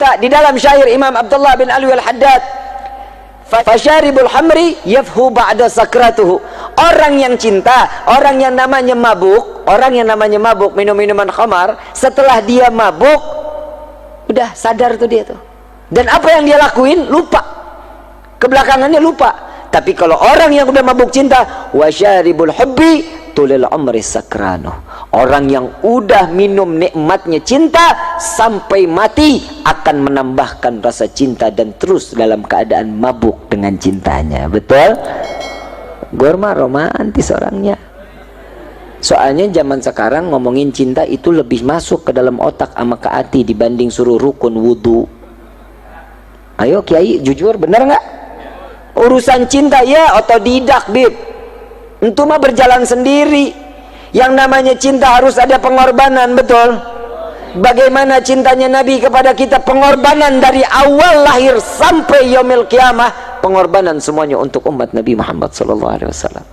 berkata di dalam syair Imam Abdullah bin Alwi Al-Haddad, fasyaribul hamri yafhu ba'da sakratuhu. Orang yang cinta, orang yang namanya mabuk minum minuman khamar, setelah dia mabuk udah sadar tuh dia tuh, dan apa yang dia lakuin lupa, kebelakangannya lupa. Tapi kalau orang yang udah mabuk cinta, wasyaribul hubbi tulil umri sakrano, orang yang udah minum nikmatnya cinta sampai mati akan menambahkan rasa cinta dan terus dalam keadaan mabuk dengan cintanya. Betul? Gorma romantis orangnya. Soalnya zaman sekarang ngomongin cinta itu lebih masuk ke dalam otak sama ke hati dibanding suruh rukun wudu. Ayo Kiai, jujur, bener nggak? Urusan cinta ya otodidak, bib. Itu mah berjalan sendiri. Yang namanya cinta harus ada pengorbanan, betul? Bagaimana cintanya Nabi kepada kita, pengorbanan dari awal lahir sampai yaumil qiyamah, pengorbanan semuanya untuk umat Nabi Muhammad SAW.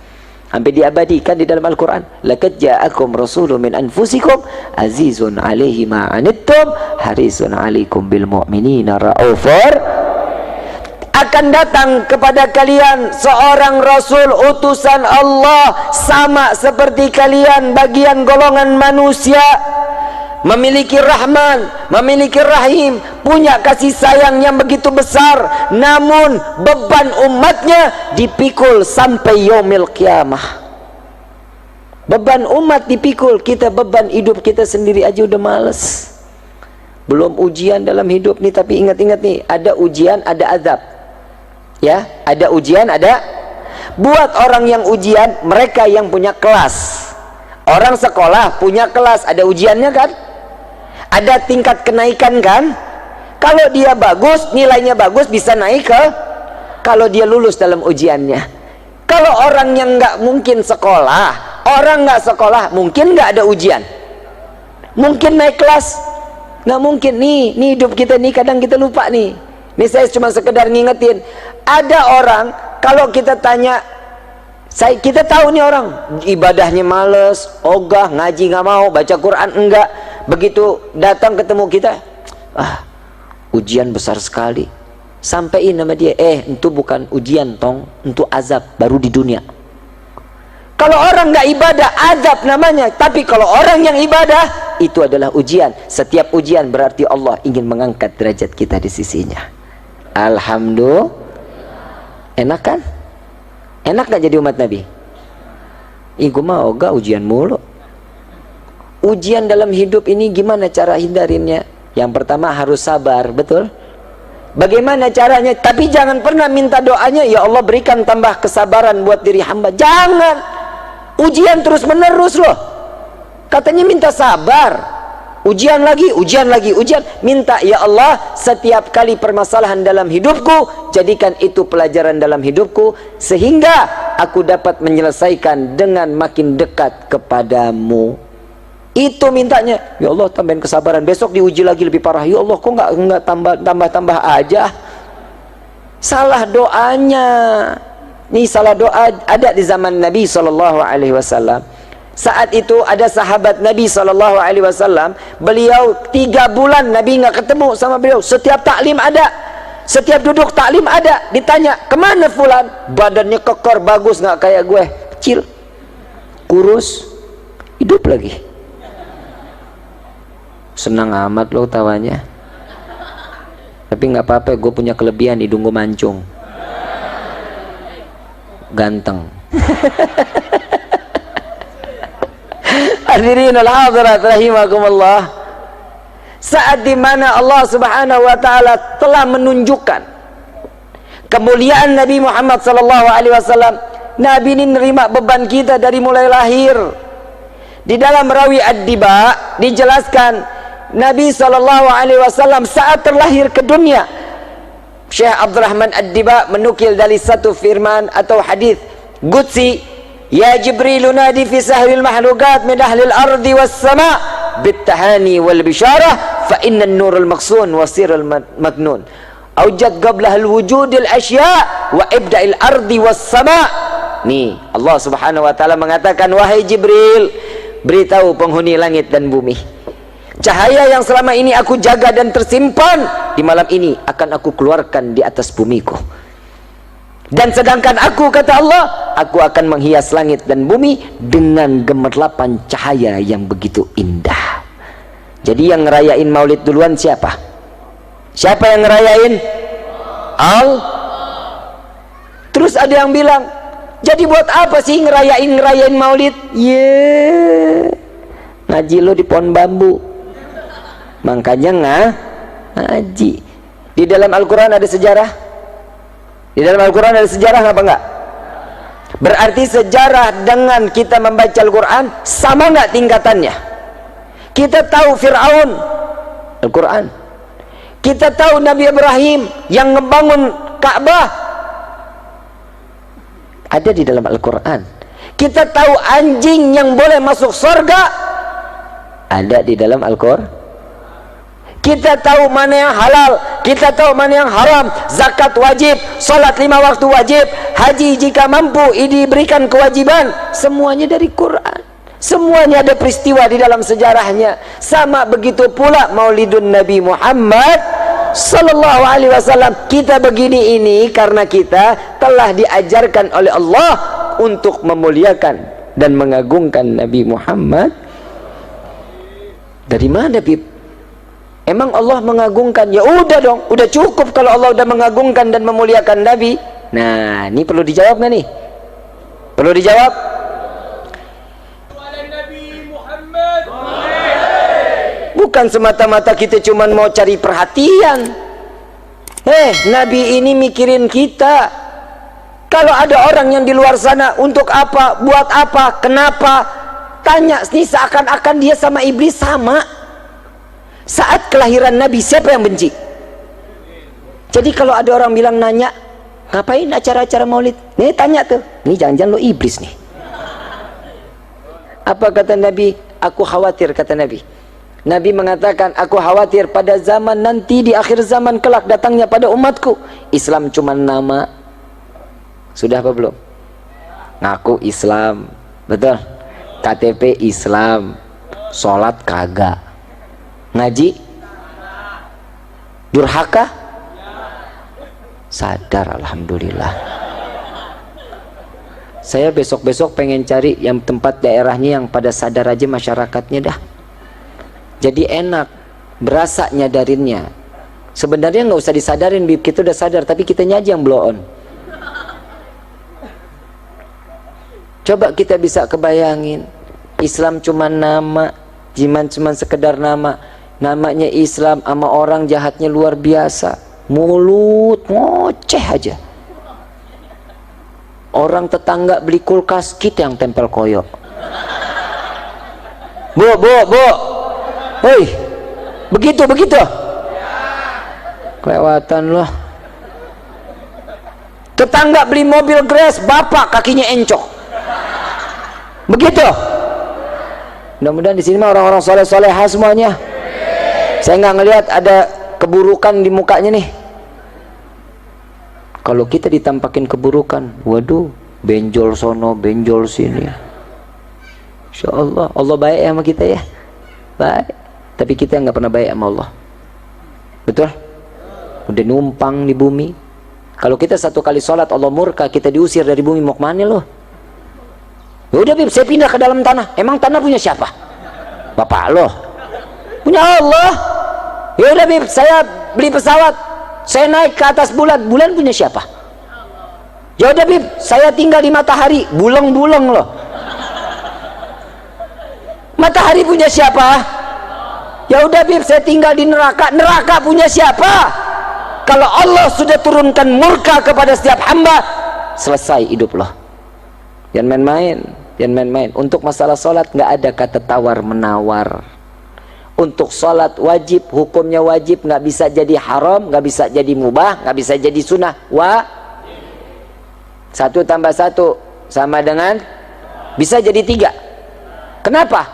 Hampir diabadikan di dalam Al-Quran. Laqad ja'akum rasulun min anfusikum azizun alaihi ma anittum harisun alaikum bil mu'minina raufur. Akan datang kepada kalian seorang rasul utusan Allah, sama seperti kalian, bagian golongan manusia, memiliki rahman, memiliki rahim, punya kasih sayang yang begitu besar, namun beban umatnya dipikul sampai yaumil qiyamah. Beban umat dipikul, kita beban hidup kita sendiri aja udah males, belum ujian dalam hidup nih. Tapi ingat-ingat nih, ada ujian, ada azab. Ya, ada ujian, ada. Buat orang yang ujian, mereka yang punya kelas. Orang sekolah punya kelas, ada ujiannya kan? Ada tingkat kenaikan kan? Kalau dia bagus, nilainya bagus, bisa naik ke. Kalau dia lulus dalam ujiannya. Kalau orang yang nggak mungkin sekolah, orang nggak sekolah, mungkin nggak ada ujian. Mungkin naik kelas, nggak mungkin. Nih hidup kita nih kadang kita lupa nih. Ini saya cuma sekedar ngingetin. Ada orang, kalau kita tanya, kita tahu nih orang ibadahnya males, ogah, ngaji nggak mau, baca Quran enggak. Begitu datang ketemu kita, ujian besar sekali. Sampaiin nama dia, itu bukan ujian tong, itu azab baru di dunia. Kalau orang nggak ibadah, azab namanya. Tapi kalau orang yang ibadah, itu adalah ujian. Setiap ujian berarti Allah ingin mengangkat derajat kita di sisinya. Alhamdulillah. Enak kan? Enak gak jadi umat Nabi? Gue mah ogah ujian mulu. Ujian dalam hidup ini gimana cara hindarinnya? Yang pertama harus sabar, betul? Bagaimana caranya? Tapi jangan pernah minta doanya, ya Allah berikan tambah kesabaran buat diri hamba. Jangan. Ujian terus menerus loh. Katanya minta sabar. Ujian lagi, ujian lagi, ujian. Minta, ya Allah, setiap kali permasalahan dalam hidupku, jadikan itu pelajaran dalam hidupku, sehingga aku dapat menyelesaikan dengan makin dekat kepadamu. Itu mintanya. Ya Allah, tambahin kesabaran. Besok diuji lagi lebih parah. Ya Allah, kok nggak tambah aja? Salah doanya. Nih salah doa ada di zaman Nabi SAW. Saat itu ada sahabat Nabi SAW, beliau 3 bulan Nabi nggak ketemu sama beliau. Setiap taklim ada, setiap duduk taklim ada. Ditanya, kemana fulan? Badannya kekor, bagus, nggak kayak gue, kecil, kurus, hidup lagi. Senang amat lo tawanya. Tapi nggak apa-apa, gue punya kelebihan, hidung gue mancung, ganteng. Hadirin al-hadirat rahimakumullah. Saat dimana Allah subhanahu wa ta'ala telah menunjukkan kemuliaan Nabi Muhammad SAW, Nabi ini nerima beban kita dari mulai lahir. Di dalam Rawi Ad-Diba dijelaskan Nabi SAW saat terlahir ke dunia. Syekh Abdurrahman Ad-Diba menukil dari satu firman atau hadis qudsi, ya Jibril nadi fi sahril mahlukat min ahlil ardi was sama' bittahani wal bisyarah fa inna an-nurul maqsun wa sirrul maknun awjad qabla al-wujudil asya' wa ibda'il ardi was sama'. Nih Allah subhanahu wa ta'ala mengatakan, wahai Jibril, beritahu penghuni langit dan bumi, Cahaya yang selama ini aku jaga dan tersimpan, di malam ini akan aku keluarkan di atas bumiku. Dan sedangkan aku, kata Allah, aku akan menghias langit dan bumi dengan gemerlapan cahaya yang begitu indah. Jadi yang ngerayain maulid duluan siapa? Siapa yang ngerayain? Terus ada yang bilang, jadi buat apa sih ngerayain maulid? Ngaji lo di pohon bambu, makanya ngaji. Di dalam Al-Quran ada sejarah. Di dalam Al-Quran ada sejarah apa enggak? Berarti sejarah dengan kita membaca Al-Quran sama enggak tingkatannya? Kita tahu Fir'aun, Al-Quran. Kita tahu Nabi Ibrahim yang ngebangun Ka'bah, ada di dalam Al-Quran. Kita tahu anjing yang boleh masuk surga, ada di dalam Al-Quran. Kita tahu mana yang halal, kita tahu mana yang haram, zakat wajib, salat 5 waktu wajib, haji jika mampu diberikan kewajiban, semuanya dari Quran. Semuanya ada peristiwa di dalam sejarahnya. Sama begitu pula Maulidun Nabi Muhammad sallallahu alaihi wasallam. Kita begini ini karena kita telah diajarkan oleh Allah untuk memuliakan dan mengagungkan Nabi Muhammad. Dari mana, Bib? Emang Allah mengagungkan? Ya udah dong, udah cukup kalau Allah udah mengagungkan dan memuliakan Nabi. Nah, ini perlu dijawab nggak nih? Perlu dijawab? Bukan semata-mata kita cuman mau cari perhatian. Nabi ini mikirin kita. Kalau ada orang yang di luar sana, untuk apa, buat apa, kenapa, tanya nih seakan-akan dia sama iblis sama. Saat kelahiran Nabi, siapa yang benci? Jadi kalau ada orang bilang nanya, ngapain acara-acara maulid? Nih tanya tuh, nih jangan-jangan lo iblis nih. Apa kata Nabi? Aku khawatir, kata Nabi. Nabi mengatakan, aku khawatir pada zaman nanti, di akhir zaman kelak datangnya pada umatku, Islam cuma nama. Sudah apa belum? Ngaku Islam, betul? KTP Islam, sholat kagak, ngaji durhaka, sadar. Alhamdulillah. Saya besok-besok pengen cari yang tempat daerahnya yang pada sadar aja masyarakatnya dah, jadi enak, berasa nyadarinnya. Sebenarnya nggak usah disadarin, Bib, kita udah sadar, tapi kitanya aja yang blow on. Coba kita bisa kebayangin, Islam cuma nama, cuma sekedar nama. Namanya Islam, sama orang jahatnya luar biasa, mulut ngoceh aja. Orang tetangga beli kulkas, kita yang tempel koyok. Bu, hei, begitu kelewatan loh. Tetangga beli mobil Grace, bapak kakinya encok. Begitu. Mudah-mudahan di sini mah orang-orang soleh-solehah semuanya. Saya nggak ngelihat ada keburukan di mukanya nih. Kalau kita ditampakin keburukan, waduh, benjol sono, benjol sini. Insya Allah, Allah baik sama kita ya, baik. Tapi kita nggak pernah baik sama Allah. Betul? Udah numpang di bumi. Kalau kita satu kali sholat Allah murka, kita diusir dari bumi, mau kemana loh? Ya udah, Bib, saya pindah ke dalam tanah. Emang tanah punya siapa? Bapak loh. Punya Allah. Ya udah, Bib, saya beli pesawat, saya naik ke atas bulan. Bulan punya siapa? Ya udah, Bib, saya tinggal di matahari. Buleng-buleng loh. Matahari punya siapa? Ya udah, Bib, saya tinggal di neraka. Neraka punya siapa? Kalau Allah sudah turunkan murka kepada setiap hamba, selesai hidup loh. Jangan main-main. Untuk masalah sholat nggak ada kata tawar menawar. Untuk sholat wajib, hukumnya wajib, nggak bisa jadi haram, nggak bisa jadi mubah, nggak bisa jadi sunnah. 1 tambah 1 sama dengan, bisa jadi 3. Kenapa?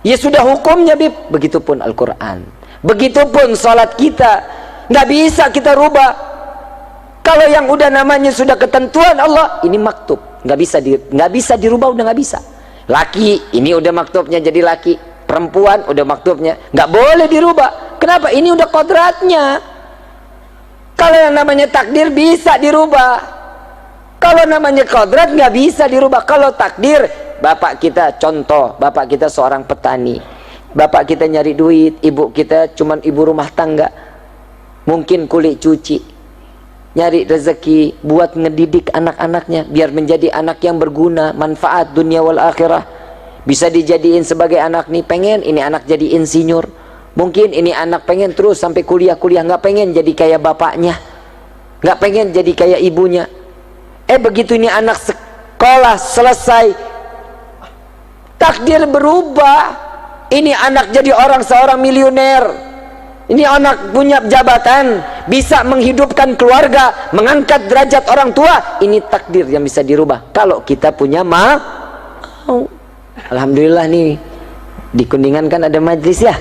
Ya sudah hukumnya, Bib. Begitupun Al-Quran, begitupun sholat kita, nggak bisa kita rubah. Kalau yang udah namanya sudah ketentuan Allah, ini maktub, nggak bisa dirubah, udah nggak bisa. Laki, ini udah maktubnya jadi laki. perempuan udah maktubnya, nggak boleh dirubah. Kenapa? Ini udah kodratnya. Kalau yang namanya takdir bisa dirubah, kalau namanya kodrat nggak bisa dirubah. Kalau takdir, bapak kita contoh, bapak kita seorang petani, bapak kita nyari duit, ibu kita cuman ibu rumah tangga, mungkin kulit cuci, nyari rezeki buat ngedidik anak-anaknya biar menjadi anak yang berguna, manfaat dunia wal akhirah. Bisa dijadiin sebagai anak nih, pengen ini anak jadi insinyur, mungkin ini anak pengen terus sampai kuliah-kuliah, nggak pengen jadi kayak bapaknya, nggak pengen jadi kayak ibunya. Begitu ini anak sekolah selesai, takdir berubah, ini anak jadi seorang miliuner, ini anak punya jabatan, bisa menghidupkan keluarga, mengangkat derajat orang tua. Ini takdir yang bisa dirubah kalau kita punya mau. Alhamdulillah nih di Kuningan kan ada majlis ya,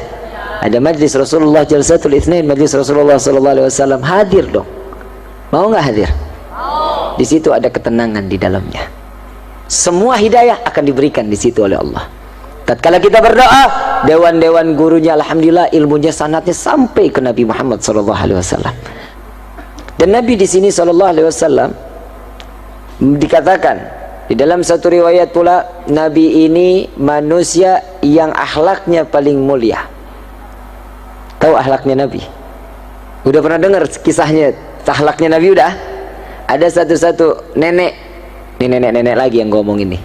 ada majlis Rasulullah Jalsatul Itsnain, majlis Rasulullah sallallahu alaihi wasallam. Hadir dong, mau nggak hadir? Di situ ada ketenangan di dalamnya, semua hidayah akan diberikan di situ oleh Allah. Tatkala kita berdoa, dewan-dewan gurunya alhamdulillah ilmunya sanadnya sampai ke Nabi Muhammad sallallahu alaihi wasallam. Dan Nabi di sini sallallahu alaihi wasallam dikatakan di dalam satu riwayat pula, Nabi ini manusia yang akhlaknya paling mulia. Tahu akhlaknya Nabi? Udah pernah dengar kisahnya akhlaknya Nabi? Udah? Ada satu nenek, ini nenek-nenek lagi yang ngomong ini.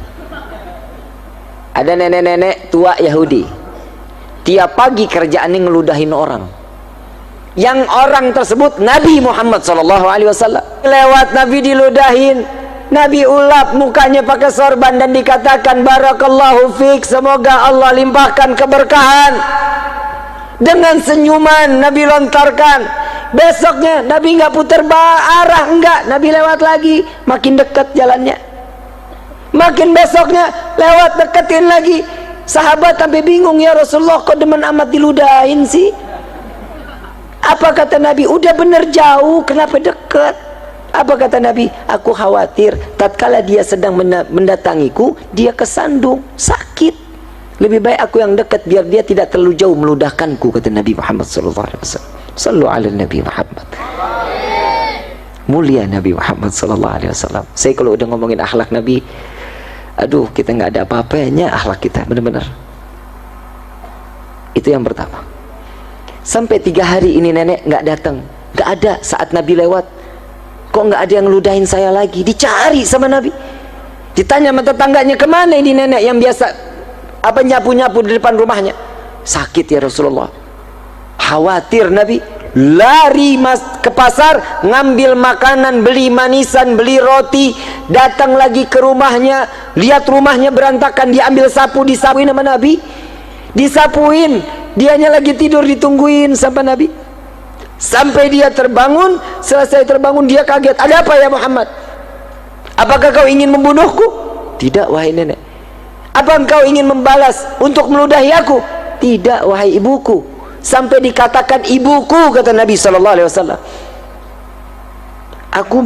Ada nenek-nenek tua Yahudi, tiap pagi kerjaannya ngeludahin orang. Yang orang tersebut Nabi Muhammad SAW. Lewat Nabi diludahin, Nabi ulap mukanya pakai sorban dan dikatakan barakallahu fiik, semoga Allah limpahkan keberkahan. Dengan senyuman Nabi lontarkan. Besoknya Nabi nggak putar arah, enggak, Nabi lewat lagi, makin dekat jalannya. Makin besoknya lewat, deketin lagi. Sahabat sampai bingung, ya Rasulullah kok demen amat diludahin sih? Apa kata Nabi? Udah bener jauh, kenapa deket? Apa kata Nabi? Aku khawatir tatkala dia sedang mendatangiku, dia kesandung, sakit. Lebih baik aku yang dekat biar dia tidak terlalu jauh meludahkanku, kata Nabi Muhammad SAW. Sallu ala Nabi Muhammad. Mulia Nabi Muhammad SAW. Saya kalau udah ngomongin akhlak Nabi, aduh, kita nggak ada apa-apanya akhlak kita, benar-benar. Itu yang pertama. Sampai 3 hari ini nenek nggak datang, nggak ada. Saat Nabi lewat, kok nggak ada yang ngeludahin saya lagi? Dicari sama Nabi, ditanya sama tetangganya, kemana ini nenek yang biasa nyapu-nyapu di depan rumahnya? Sakit ya Rasulullah. Khawatir Nabi, lari ke pasar, ngambil makanan, beli manisan, beli roti, datang lagi ke rumahnya, lihat rumahnya berantakan, diambil sapu, disapuin sama Nabi, disapuin, dianya lagi tidur, ditungguin sama Nabi. Sampai dia terbangun. Selesai terbangun dia kaget, ada apa ya Muhammad? Apakah kau ingin membunuhku? Tidak wahai nenek. Apa engkau ingin membalas untuk meludahi aku? Tidak wahai ibuku. Sampai dikatakan ibuku, kata Nabi SAW. Aku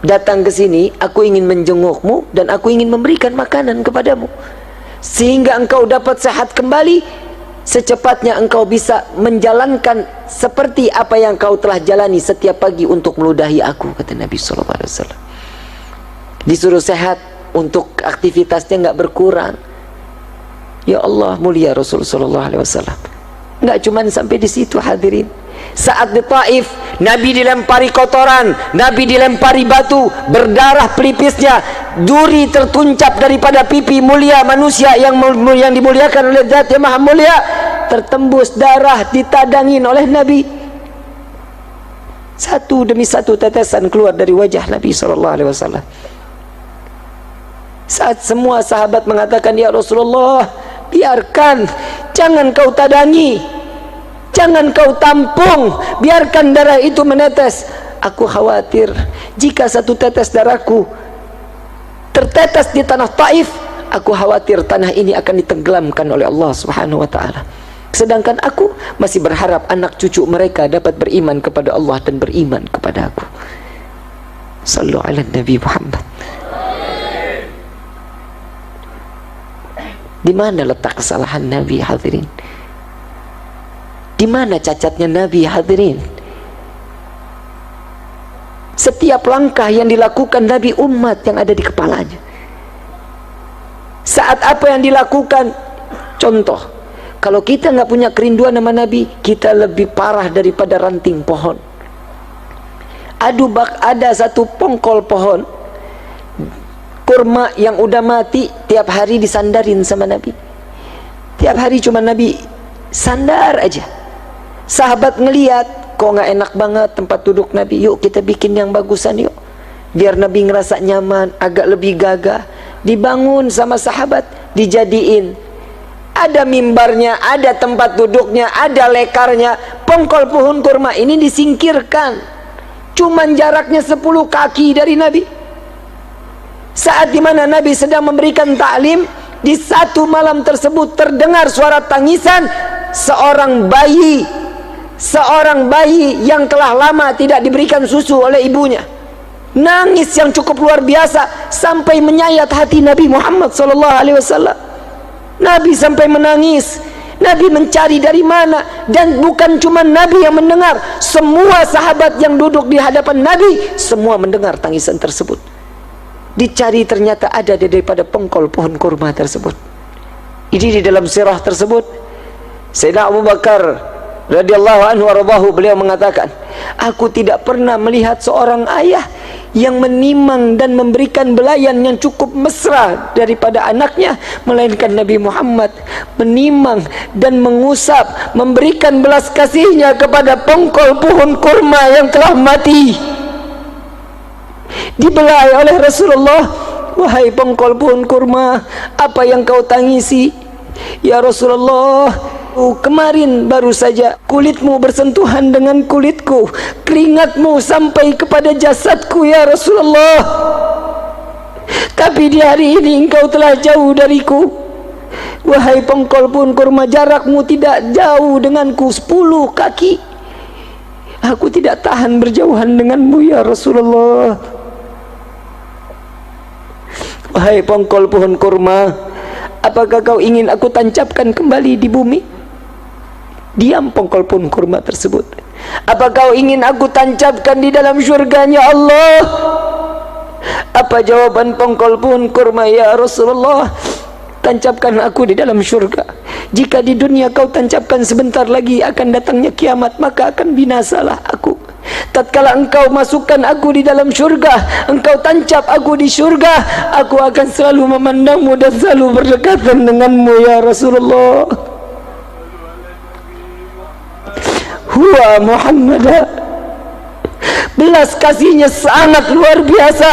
datang ke sini, aku ingin menjengukmu dan aku ingin memberikan makanan kepadamu, sehingga engkau dapat sehat kembali, secepatnya engkau bisa menjalankan seperti apa yang kau telah jalani setiap pagi untuk meludahi aku, kata Nabi SAW. Disuruh sehat untuk aktivitasnya nggak berkurang. Ya Allah, mulia Rasulullah SAW. Nggak cuman sampai di situ hadirin. Saat di Taif, Nabi dilempari kotoran, Nabi dilempari batu, berdarah pelipisnya, duri tertuncap daripada pipi mulia manusia yang dimuliakan oleh Zat yang Maha Mulia, tertembus darah, ditadangin oleh Nabi. Satu demi satu tetesan keluar dari wajah Nabi SAW. Saat semua sahabat mengatakan, ya Rasulullah, biarkan, jangan kau tadangi, jangan kau tampung, biarkan darah itu menetes. Aku khawatir jika satu tetes darahku tertetes di tanah Taif, aku khawatir tanah ini akan ditenggelamkan oleh Allah Subhanahu wa ta'ala. Sedangkan aku masih berharap anak cucu mereka dapat beriman kepada Allah dan beriman kepada aku. Sallu ala Nabi Muhammad. Di mana letak kesalahan Nabi, hadirin? Di mana cacatnya Nabi, hadirin? Setiap langkah yang dilakukan Nabi, umat yang ada di kepalanya. Saat apa yang dilakukan, contoh, kalau kita nggak punya kerinduan sama Nabi, kita lebih parah daripada ranting pohon. Ada satu pongkol pohon kurma yang udah mati, tiap hari disandarin sama Nabi. Tiap hari cuma Nabi sandar aja. Sahabat ngeliat, kok nggak enak banget tempat duduk Nabi, yuk kita bikin yang bagusan yuk, biar Nabi ngerasa nyaman, agak lebih gagah. Dibangun sama sahabat, dijadiin, ada mimbarnya, ada tempat duduknya, ada lekarnya. Pongkol pohon kurma ini disingkirkan, cuman jaraknya 10 kaki dari Nabi. Saat dimana Nabi sedang memberikan ta'lim, di satu malam tersebut terdengar suara tangisan seorang bayi yang telah lama tidak diberikan susu oleh ibunya. Nangis yang cukup luar biasa sampai menyayat hati Nabi Muhammad SAW. Nabi sampai menangis. Nabi mencari dari mana, dan bukan cuma Nabi yang mendengar, semua sahabat yang duduk di hadapan Nabi semua mendengar tangisan tersebut. Dicari, ternyata ada daripada pongkol pohon kurma tersebut. Ini di dalam sirah tersebut, Sayyidina Abu Bakar radhiyallahu anhu warḍahu, beliau mengatakan, aku tidak pernah melihat seorang ayah yang menimang dan memberikan belayan yang cukup mesra daripada anaknya, melainkan Nabi Muhammad menimang dan mengusap, memberikan belas kasihnya kepada pongkol pohon kurma yang telah mati, dibelai oleh Rasulullah. Wahai pongkol pohon kurma, apa yang kau tangisi? Ya Rasulullah, kemarin baru saja kulitmu bersentuhan dengan kulitku, keringatmu sampai kepada jasadku ya Rasulullah, tapi di hari ini engkau telah jauh dariku. Wahai pongkol pohon kurma, jarakmu tidak jauh denganku 10 kaki. Aku tidak tahan berjauhan denganmu ya Rasulullah. Wahai pongkol pohon kurma, apakah kau ingin aku tancapkan kembali di bumi? Diam pongkol pohon kurma tersebut. Apa kau ingin aku tancapkan di dalam syurganya Allah? Apa jawaban pongkol pohon kurma? Ya Rasulullah, tancapkan aku di dalam syurga. Jika di dunia kau tancapkan sebentar lagi akan datangnya kiamat, maka akan binasalah aku. Tatkala engkau masukkan aku di dalam syurga, engkau tancap aku di syurga, aku akan selalu memandangmu dan selalu berdekatan denganmu ya Rasulullah. Huwa Muhammad, belas kasihnya sangat luar biasa,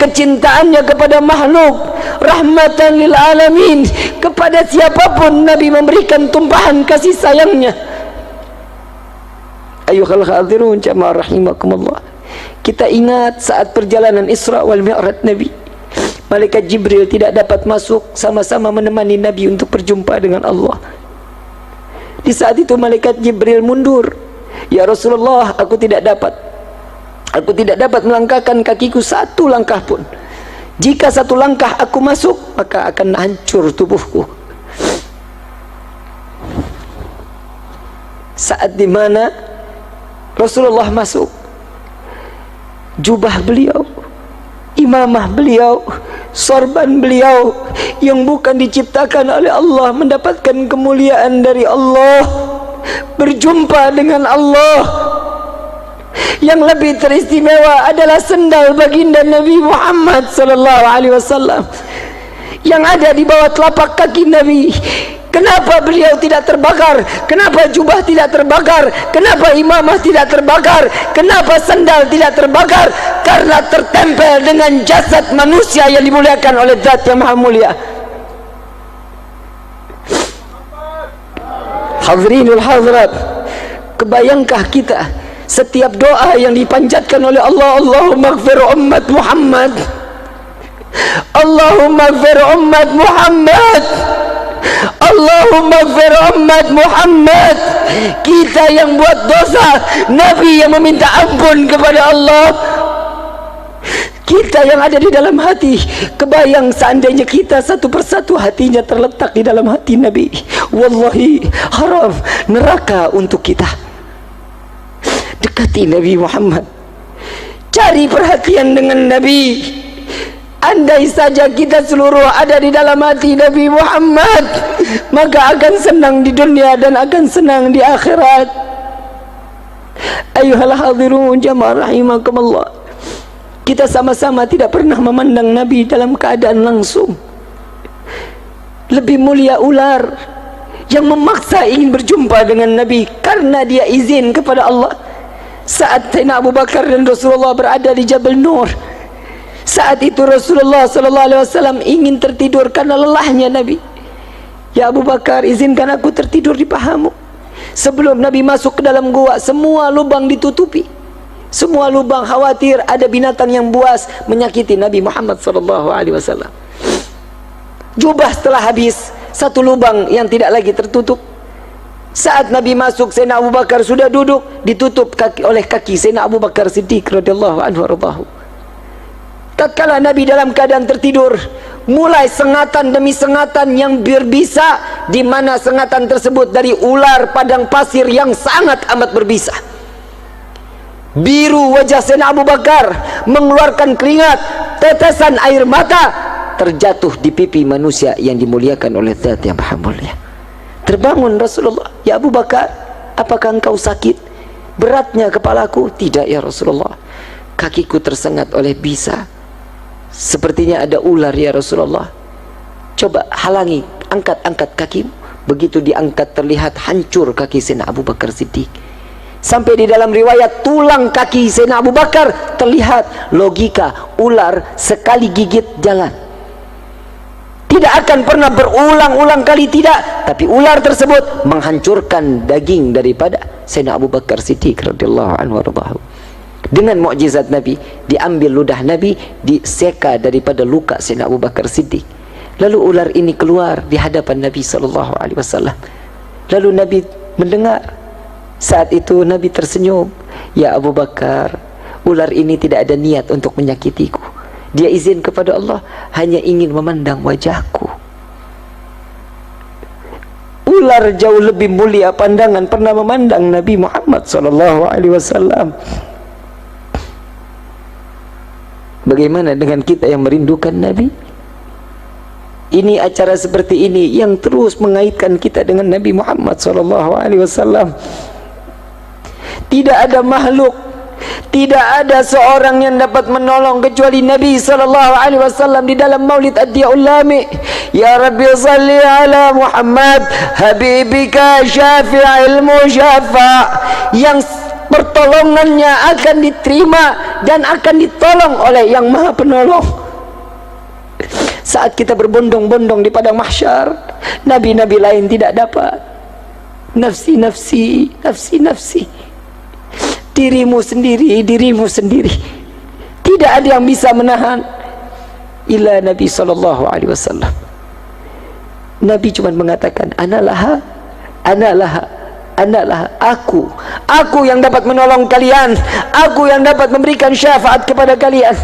kecintaannya kepada makhluk, rahmatan lil alamin. Kepada siapapun Nabi memberikan tumpahan kasih sayangnya. Ayuhal hadirun jamaah rahimakumullah, kita ingat saat perjalanan Isra wal Mi'raj Nabi, malaikat Jibril tidak dapat masuk, sama-sama menemani Nabi untuk berjumpa dengan Allah. Di saat itu malaikat Jibril mundur. Ya Rasulullah, aku tidak dapat melangkahkan kakiku satu langkah pun. Jika satu langkah aku masuk, maka akan hancur tubuhku. Saat dimana Rasulullah masuk, jubah beliau, imamah beliau, sorban beliau yang bukan diciptakan oleh Allah, mendapatkan kemuliaan dari Allah, berjumpa dengan Allah. Yang lebih teristimewa adalah sendal baginda Nabi Muhammad sallallahu alaihi wasallam yang ada di bawah telapak kaki Nabi. Kenapa beliau tidak terbakar? Kenapa jubah tidak terbakar? Kenapa imamah tidak terbakar? Kenapa sandal tidak terbakar? Karena tertempel dengan jasad manusia yang dimuliakan oleh Zat yang Maha Mulia. Hadirinul hadirat, kebayangkah kita setiap doa yang dipanjatkan oleh Allah, Allahumma ighfir ummat Muhammad, Allahumma ighfir ummat Muhammad, Allahumma ighfir ummat Muhammad. Kita yang buat dosa, Nabi yang meminta ampun kepada Allah. Kita yang ada di dalam hati, kebayang seandainya kita satu persatu hatinya terletak di dalam hati Nabi, wallahi haram neraka untuk kita. Dekati Nabi Muhammad, cari perhatian dengan Nabi. Andai saja kita seluruh ada di dalam hati Nabi Muhammad, maka akan senang di dunia dan akan senang di akhirat. Ayuhal hadirun jamaah rahimakumullah, kita sama-sama tidak pernah memandang Nabi dalam keadaan langsung. Lebih mulia ular yang memaksa ingin berjumpa dengan Nabi karena dia izin kepada Allah. Saat Sayyidina Abu Bakar dan Rasulullah berada di Jabal Nur, saat itu Rasulullah SAW ingin tertidur karena lelahnya Nabi. Ya Abu Bakar, izinkan aku tertidur di pahamu. Sebelum Nabi masuk ke dalam gua, semua lubang ditutupi. Semua lubang, khawatir ada binatang yang buas menyakiti Nabi Muhammad SAW. Jubah setelah habis, satu lubang yang tidak lagi tertutup. Saat Nabi masuk, Sayyidina Abu Bakar sudah duduk, ditutup oleh kaki Sayyidina Abu Bakar Siddiq radhiyallahu anhu warḍahu. Tatkala Nabi dalam keadaan tertidur, mulai sengatan demi sengatan yang berbisa, di mana sengatan tersebut dari ular padang pasir yang sangat amat berbisa. Biru wajah Sayyidina Abu Bakar, mengeluarkan keringat, tetesan air mata terjatuh di pipi manusia yang dimuliakan oleh Zat yang Maha Mulia. Terbangun Rasulullah, ya Abu Bakar, apakah engkau sakit? Beratnya kepalaku? Tidak ya Rasulullah, kakiku tersengat oleh bisa. Sepertinya ada ular ya Rasulullah. Coba halangi, angkat kakimu. Begitu diangkat terlihat hancur kaki Sayyidina Abu Bakar Siddiq. Sampai di dalam riwayat tulang kaki Sayyidina Abu Bakar terlihat. Logika, ular sekali gigit jalan, tidak akan pernah berulang-ulang kali, tidak. Tapi ular tersebut menghancurkan daging daripada Sayyidina Abu Bakar Siddiq radhiyallahu anhu warḍahu. Dengan mukjizat Nabi, diambil ludah Nabi, diseka daripada luka Sayyidina Abu Bakar Siddiq. Lalu ular ini keluar di hadapan Nabi SAW. Lalu Nabi mendengar. Saat itu Nabi tersenyum, ya Abu Bakar, ular ini tidak ada niat untuk menyakitiku. Dia izin kepada Allah, hanya ingin memandang wajahku. Ular jauh lebih mulia pandangan pernah memandang Nabi Muhammad SAW. Bagaimana dengan kita yang merindukan Nabi? Ini acara seperti ini yang terus mengaitkan kita dengan Nabi Muhammad SAW. Tidak ada makhluk, tidak ada seorang yang dapat menolong kecuali Nabi SAW di dalam Maulid Ad-Diyaul Lami. Ya Rabbi salli ala Muhammad habibika syafi'il musyafa, yang pertolongannya akan diterima dan akan ditolong oleh yang Maha Penolong. Saat kita berbondong-bondong di padang mahsyar, nabi-nabi lain tidak dapat. Nafsi, nafsi, nafsi, nafsi. Dirimu sendiri, dirimu sendiri. Tidak ada yang bisa menahan illa Nabi SAW. Nabi cuma mengatakan, Analah, analah, analah, aku yang dapat menolong kalian, aku yang dapat memberikan syafaat kepada kalian.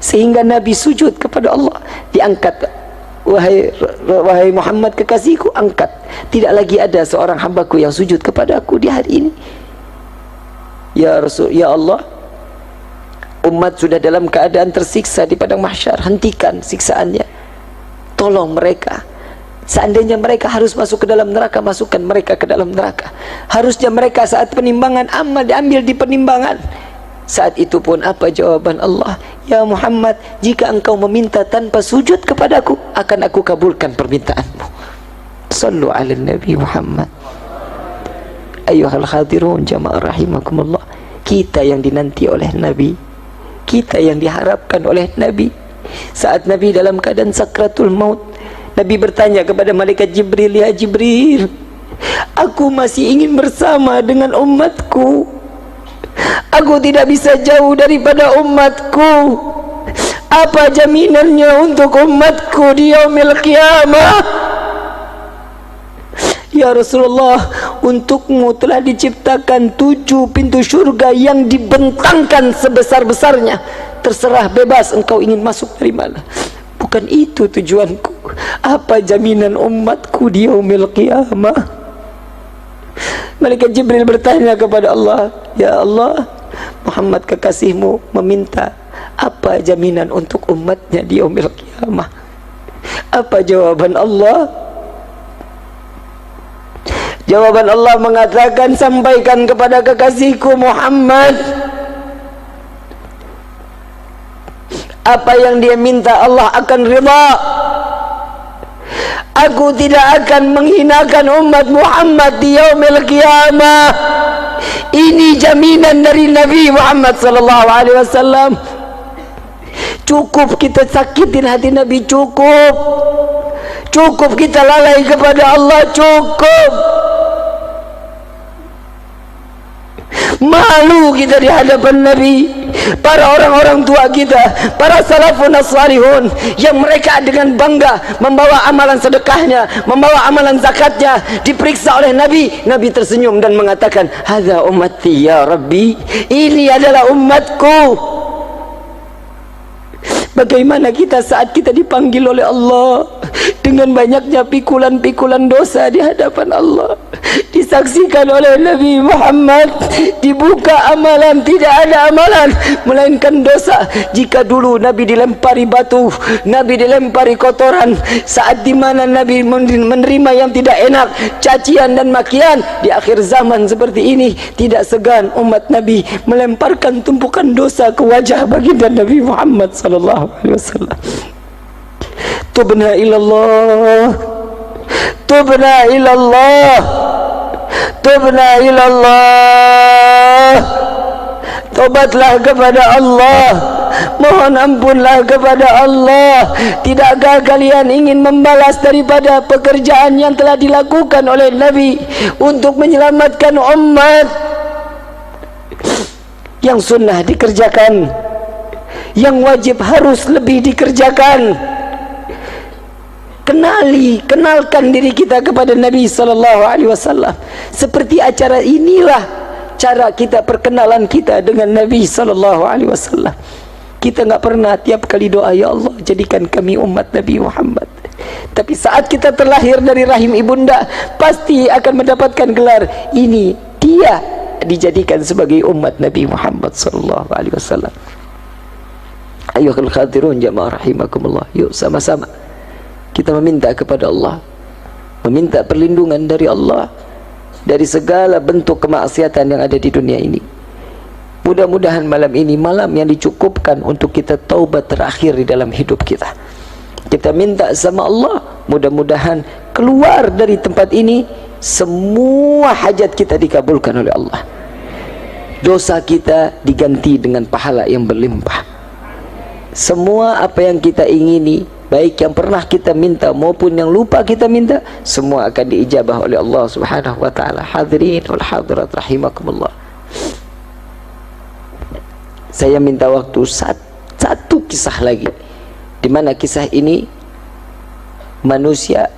Sehingga Nabi sujud kepada Allah, diangkat, wahai Muhammad kekasihku, angkat. Tidak lagi ada seorang hambaku yang sujud kepada aku di hari ini. Ya Rasul, ya Allah, umat sudah dalam keadaan tersiksa di padang mahsyar, hentikan siksaannya, tolong mereka. Seandainya mereka harus masuk ke dalam neraka, masukkan mereka ke dalam neraka. Harusnya mereka saat penimbangan amal diambil di penimbangan. Saat itu pun apa jawaban Allah? Ya Muhammad, jika engkau meminta tanpa sujud kepadaku, akan aku kabulkan permintaanmu. Sallu ala Nabi Muhammad. Ayuhal hadirun jamaah rahimakumullah, kita yang dinanti oleh Nabi, kita yang diharapkan oleh Nabi. Saat Nabi dalam keadaan sakratul maut, Nabi bertanya kepada malaikat Jibril, ya Jibril, aku masih ingin bersama dengan umatku, aku tidak bisa jauh daripada umatku. Apa jaminannya untuk umatku di yaumil qiyamah? Ya Rasulullah, untukmu telah diciptakan 7 pintu syurga yang dibentangkan sebesar-besarnya. Terserah, bebas engkau ingin masuk dari mana. Bukan itu tujuanku. Apa jaminan umatku di yaumil qiyamah? Malaikat Jibril bertanya kepada Allah, ya Allah, Muhammad kekasihmu meminta apa jaminan untuk umatnya di yaumil qiyamah. Apa jawaban Allah? Jawaban Allah mengatakan, sampaikan kepada kekasihku Muhammad apa yang dia minta, Allah akan ridha. Aku tidak akan menghinakan umat Muhammad di yaumil qiyamah. Ini jaminan dari Nabi Muhammad sallallahu alaihi wasallam. Cukup kita sakitin hati Nabi, cukup. Cukup kita lalai kepada Allah, cukup. Malu kita di hadapan Nabi. Para orang-orang tua kita, para salafun as-salihun, yang mereka dengan bangga membawa amalan sedekahnya, membawa amalan zakatnya, diperiksa oleh Nabi. Nabi tersenyum dan mengatakan, hadza ummati ya Rabbi, ini adalah umatku. Bagaimana kita saat kita dipanggil oleh Allah dengan banyaknya pikulan-pikulan dosa di hadapan Allah, disaksikan oleh Nabi Muhammad, dibuka amalan, tidak ada amalan melainkan dosa. Jika dulu Nabi dilempari batu, Nabi dilempari kotoran, saat dimana Nabi menerima yang tidak enak, cacian dan makian, di akhir zaman seperti ini tidak segan umat Nabi melemparkan tumpukan dosa ke wajah baginda Nabi Muhammad sallallahu alaihi wasallam. Tubna ilallah, tubna ilallah, tubna ilallah. Tobatlah kepada Allah, mohon ampunlah kepada Allah. Tidakkah kalian ingin membalas daripada pekerjaan yang telah dilakukan oleh Nabi untuk menyelamatkan umat? Yang sunnah dikerjakan, yang wajib harus lebih dikerjakan. Kenalkan diri kita kepada Nabi sallallahu alaihi wasallam. Seperti acara inilah cara kita perkenalan kita dengan Nabi sallallahu alaihi wasallam. Kita enggak pernah tiap kali doa, ya Allah jadikan kami umat Nabi Muhammad. Tapi saat kita terlahir dari rahim ibunda, pasti akan mendapatkan gelar ini, dia dijadikan sebagai umat Nabi Muhammad sallallahu alaihi wasallam. Ayyuhal khadirun jamaah rahimakumullah. Yuk sama-sama kita meminta kepada Allah, meminta perlindungan dari Allah dari segala bentuk kemaksiatan yang ada di dunia ini. Mudah-mudahan malam ini malam yang dicukupkan untuk kita taubat terakhir di dalam hidup kita. Kita minta sama Allah, mudah-mudahan keluar dari tempat ini semua hajat kita dikabulkan oleh Allah. Dosa kita diganti dengan pahala yang berlimpah. Semua apa yang kita ingini, baik yang pernah kita minta maupun yang lupa kita minta, semua akan diijabah oleh Allah Subhanahu wa taala. Hadirin wal hadirat rahimakumullah. Saya minta waktu satu kisah lagi, di mana kisah ini manusia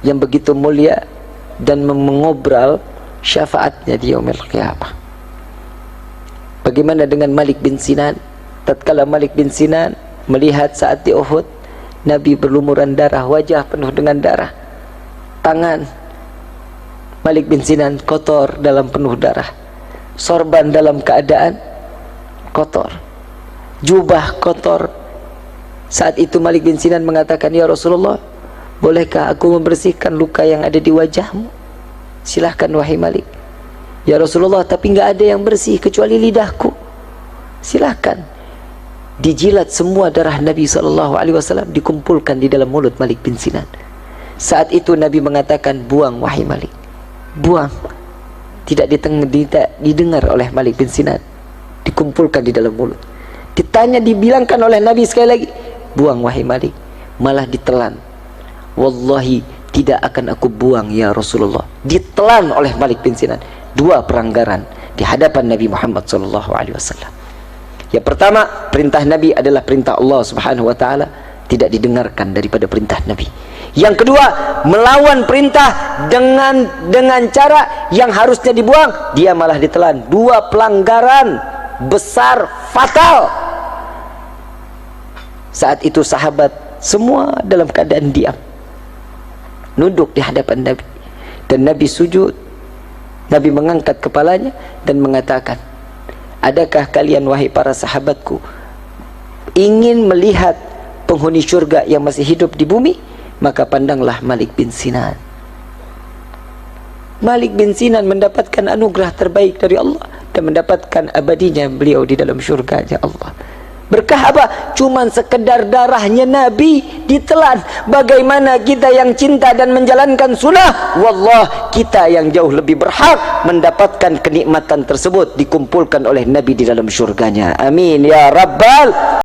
yang begitu mulia dan mengobrol syafaatnya di yaumil qiyamah. Bagaimana dengan Malik bin Sinan? Tatkala Malik bin Sinan melihat saat di Uhud Nabi berlumuran darah, wajah penuh dengan darah, tangan Malik bin Sinan kotor dalam penuh darah, sorban dalam keadaan kotor, jubah kotor. Saat itu Malik bin Sinan mengatakan, ya Rasulullah, bolehkah aku membersihkan luka yang ada di wajahmu? Silahkan wahai Malik. Ya Rasulullah, tapi enggak ada yang bersih kecuali lidahku. Silahkan. Dijilat semua darah Nabi SAW, dikumpulkan di dalam mulut Malik bin Sinan. Saat itu Nabi mengatakan, buang wahai Malik, buang. Tidak didengar oleh Malik bin Sinan, dikumpulkan di dalam mulut. Ditanya, dibilangkan oleh Nabi sekali lagi, buang wahai Malik, malah ditelan. Wallahi tidak akan aku buang ya Rasulullah. Ditelan oleh Malik bin Sinan. Dua pelanggaran di hadapan Nabi Muhammad SAW. Yang pertama, perintah Nabi adalah perintah Allah Subhanahu wa taala, tidak didengarkan daripada perintah Nabi. Yang kedua, melawan perintah dengan cara yang harusnya dibuang, dia malah ditelan. Dua pelanggaran besar fatal. Saat itu sahabat semua dalam keadaan diam, nunduk di hadapan Nabi, dan Nabi sujud. Nabi mengangkat kepalanya dan mengatakan, adakah kalian wahai para sahabatku ingin melihat penghuni syurga yang masih hidup di bumi? Maka pandanglah Malik bin Sinan. Malik bin Sinan mendapatkan anugerah terbaik dari Allah dan mendapatkan abadinya beliau di dalam syurganya Allah. Berkah apa? Cuman sekedar darahnya Nabi ditelan. Bagaimana kita yang cinta dan menjalankan sunnah? Wallah, kita yang jauh lebih berhak mendapatkan kenikmatan tersebut, dikumpulkan oleh Nabi di dalam syurganya. Amin ya Rabbal